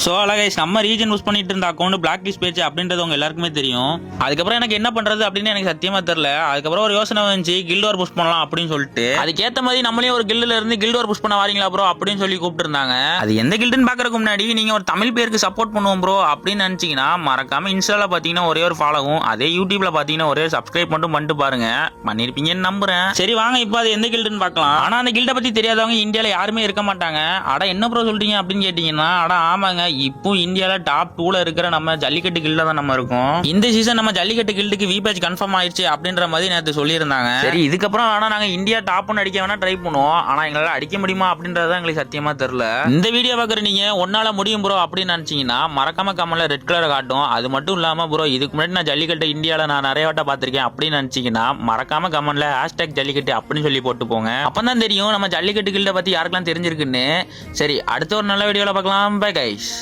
So அழகைஸ் நம்ம region use பண்ணிட்டு இருந்த அக்கௌண்ட் பிளாக் லிஸ்ட் பேஜ் அப்படின்றது உங்க எல்லாருக்குமே தெரியும். அதுக்கப்புறம் எனக்கு என்ன பண்றது அப்படின்னு எனக்கு சத்தியமா தெரியல. அதுக்கப்புறம் ஒரு யோசனை வந்துச்சு, கில்ட் வார் புஷ் பண்ணலாம் அப்படின்னு சொல்லிட்டு அதுக்கேற்ற மாதிரி நம்மளையும் ஒரு கில்டுல இருந்து கில்ட் வார் புஷ் பண்ண வாரீங்களா ப்ரோ அப்படின்னு சொல்லி கூப்பிட்டு இருந்தாங்க. அது எந்த கில்டுன்னு பாக்குறதுக்கு முன்னாடி நீங்க ஒரு தமிழ் பேருக்கு சப்போர்ட் பண்ணுவோம் ப்ரோ அப்படின்னு நினைச்சீங்கன்னா மறக்காம இன்ஸ்டால பாத்தீங்கன்னா ஒரே ஒரு ஃபாலோவும், அதே யூடியூப்ல பாத்தீங்கன்னா ஒரே சப்ஸ்கிரைப் மட்டும் பண்ணிட்டு பாருங்க. பண்ணிருப்பீங்கன்னு நம்புறேன். சரி வாங்க இப்போ அது எந்த கில்டுன்னு பார்க்கலாம். ஆனா அந்த கில்ட பத்தி தெரியாதவங்க இந்தியால யாருமே இருக்க மாட்டாங்க. அட என்ன ப்ரோ சொல்றீங்க அப்படின்னு கேட்டீங்கன்னா, அட ஆமாங்க, இப்போ இந்தியால டாப் 2ல இருக்கிற நம்ம ஜல்லிக்கட்டு கில்ட தான் நம்ம இருக்கோம். இந்த சீசன் நம்ம ஜல்லிக்கட்டு கில்டுக்கு வி பேஜ் கன்ஃபார்ம் ஆயிடுச்சு அப்படின்ற மாதிரி நேற்று சொல்லியிருந்தாங்க. சரி இதுக்கப்புறம் ஆனா நாங்க இந்தியா டாப்னு அடிக்க வேணா ட்ரை பண்ணுவோம். ஆனா எங்களால அடிக்க முடியுமா அப்படின்றத எங்களுக்கு சத்தியமா தெரியல. இந்த வீடியோ பார்க்குற நீங்க ஒன்னால முடியும் ப்ரோ அப்படின்னு நினைச்சீங்கன்னா மறக்காம கமெண்ட்ல ரெட் கலர் காட்டும். அது மட்டும் இல்லாம ப்ரோ இதுக்கு முன்னாடி நான் ஜல்லிக்கட்டு இந்தியால நான் நிறைய வாட்ட பார்த்திருக்கேன் அப்படின்னு நினைச்சீங்கன்னா மறக்காம கமெண்ட்ல #ஜல்லிக்கட்டு அப்படின்னு சொல்லி போட்டு போங்க. அப்பதான் தெரியும் நம்ம ஜல்லிக்கட்டு கில்ட பத்தி யாருக்கெல்லாம் தெரிஞ்சிருக்குன்னு. சரி அடுத்த ஒரு நல்ல வீடியோல பார்க்கலாம். Bye guys.